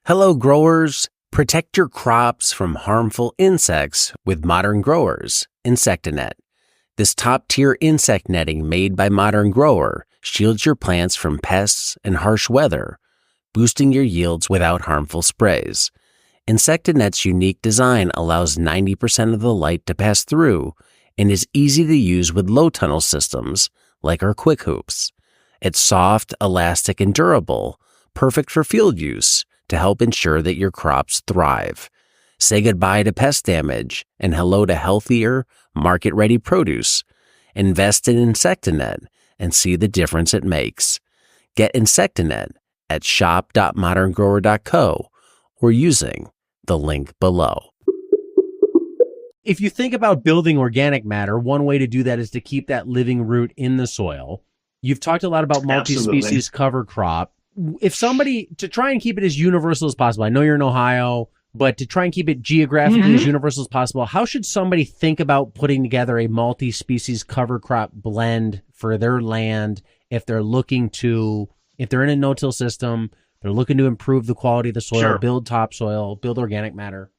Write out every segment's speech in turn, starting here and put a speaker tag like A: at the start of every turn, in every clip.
A: Hello, growers. Protect your crops from harmful insects with Modern Growers Insectanet. This top-tier insect netting made by Modern Grower shields your plants from pests and harsh weather, boosting your yields without harmful sprays. Insectanet's unique design allows 90% of the light to pass through and is easy to use with low tunnel systems like our Quick Hoops. It's soft, elastic, and durable, perfect for field use to help ensure that your crops thrive. Say goodbye to pest damage and hello to healthier, market-ready produce. Invest in Insectanet and see the difference it makes. Get Insectanet at shop.moderngrower.co or using the link below.
B: If you think about building organic matter, one way to do that is to keep that living root in the soil. You've talked a lot about multi-species cover crop. If somebody, to try and keep it as universal as possible, I know you're in Ohio, but to try and keep it geographically as universal as possible, how should somebody think about putting together a multi-species cover crop blend for their land if they're if they're in a no-till system, they're looking to improve the quality of the soil, build topsoil, build organic matter?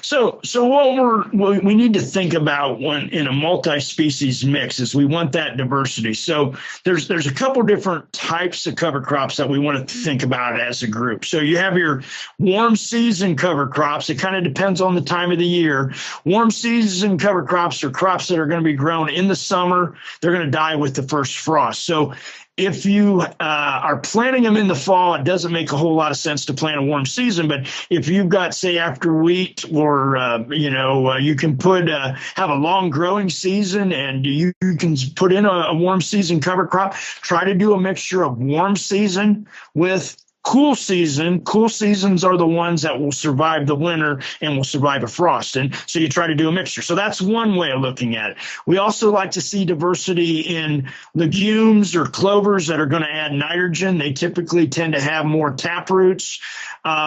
C: So what we need to think about when in a multi-species mix is we want that diversity. So there's a couple different types of cover crops that we want to think about as a group. So you have your warm season cover crops. It kind of depends on the time of the year. Warm season cover crops are crops that are going to be grown in the summer. They're going to die with the first frost. So if you are planting them in the fall, it doesn't make a whole lot of sense to plant a warm season. But if you've got, say, after wheat, or you can have a long growing season, and you can put in a warm season cover crop. Try to do a mixture of warm season with cool season. Cool seasons are the ones that will survive the winter and will survive a frost. And so you try to do a mixture. So that's one way of looking at it. We also like to see diversity in legumes or clovers that are going to add nitrogen. They typically tend to have more tap roots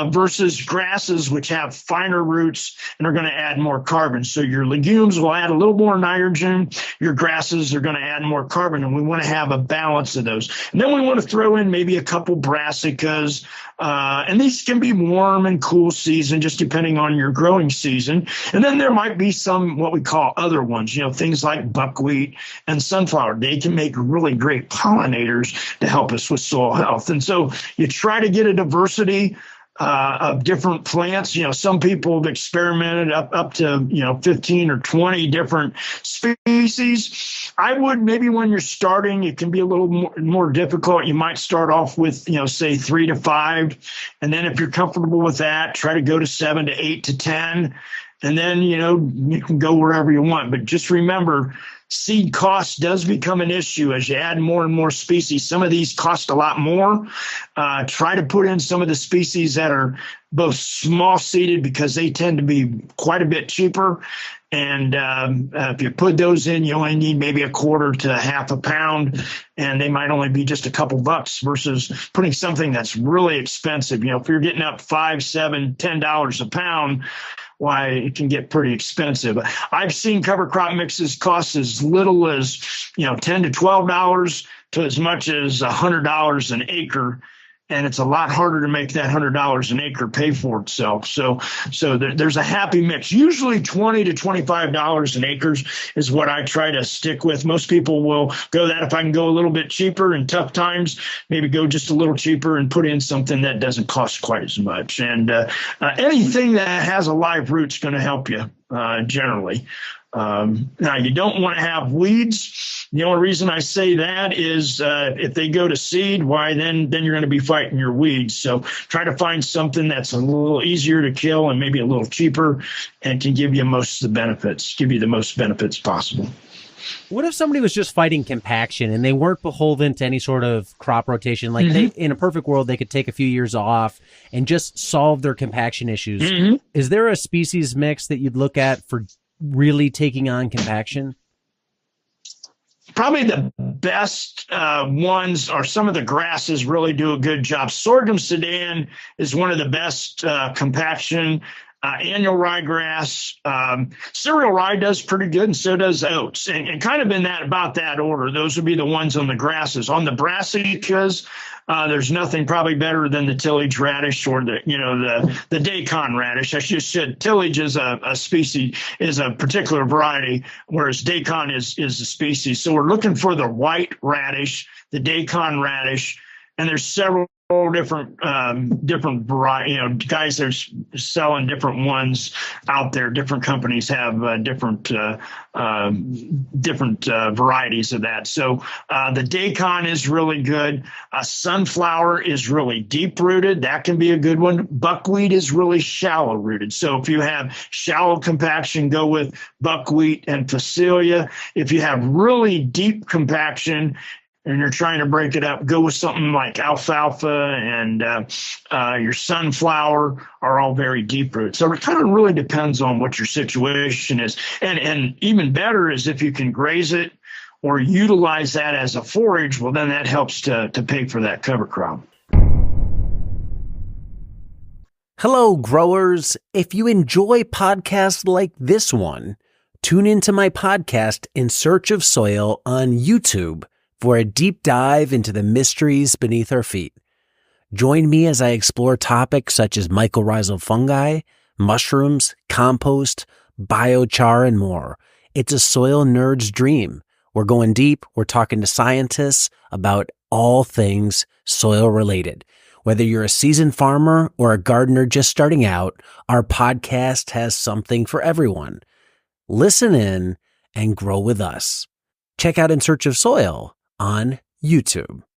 C: versus grasses, which have finer roots and are going to add more carbon. So your legumes will add a little more nitrogen. Your grasses are going to add more carbon, and we want to have a balance of those. And then we want to throw in maybe a couple brassicas. And these can be warm and cool season, just depending on your growing season. And then there might be some what we call other ones, things like buckwheat and sunflower. They can make really great pollinators to help us with soil health. And so you try to get a diversity of different plants. Some people have experimented up to 15 or 20 different species. I would, maybe when you're starting, it can be a little more difficult. You might start off with say 3 to 5, and then if you're comfortable with that, try to go to 7 to 8 to 10, and then you can go wherever you want. But just remember, seed cost does become an issue as you add more and more species. Some of these cost a lot more. Try to put in some of the species that are both small seeded, because they tend to be quite a bit cheaper. And if you put those in, you only need maybe a quarter to half a pound, and they might only be just a couple bucks versus putting something that's really expensive. If you're getting up $5, $7, $10 a pound, why, it can get pretty expensive. I've seen cover crop mixes cost as little as $10 to $12 to as much as $100 an acre. And it's a lot harder to make that $100 an acre pay for itself. So there's a happy mix. Usually $20 to $25 an acre is what I try to stick with. Most people will go that. If I can go a little bit cheaper in tough times, maybe go just a little cheaper and put in something that doesn't cost quite as much. And anything that has a live root is going to help you generally. Now, you don't want to have weeds. The only reason I say that is if they go to seed, why then you're going to be fighting your weeds. So try to find something that's a little easier to kill and maybe a little cheaper and can give you the most benefits possible.
B: What if somebody was just fighting compaction and they weren't beholden to any sort of crop rotation? Like in a perfect world, they could take a few years off and just solve their compaction issues. Is there a species mix that you'd look at for really taking on compaction?
C: Probably the best ones are some of the grasses really do a good job. Sorghum Sudan is one of the best compaction. annual ryegrass. Cereal rye does pretty good, and so does oats. And kind of in about that order. Those would be the ones on the grasses. On the brassicas, there's nothing probably better than the tillage radish or the daikon radish. I just said tillage is a species, is a particular variety, whereas daikon is a species. So we're looking for the white radish, the daikon radish, and there's several different variety, guys are selling different ones out there. Different companies have different varieties of that. So the daikon is really good. Sunflower is really deep rooted. That can be a good one. Buckwheat is really shallow rooted. So if you have shallow compaction, go with buckwheat and phacelia. If you have really deep compaction and you're trying to break it up, go with something like alfalfa, and your sunflower are all very deep rooted. So it kind of really depends on what your situation is. And even better is if you can graze it or utilize that as a forage, well, then that helps to pay for that cover crop.
A: Hello, growers. If you enjoy podcasts like this one, tune into my podcast In Search of Soil on YouTube for a deep dive into the mysteries beneath our feet. Join me as I explore topics such as mycorrhizal fungi, mushrooms, compost, biochar, and more. It's a soil nerd's dream. We're going deep. We're talking to scientists about all things soil related. Whether you're a seasoned farmer or a gardener just starting out, our podcast has something for everyone. Listen in and grow with us. Check out In Search of Soil on YouTube.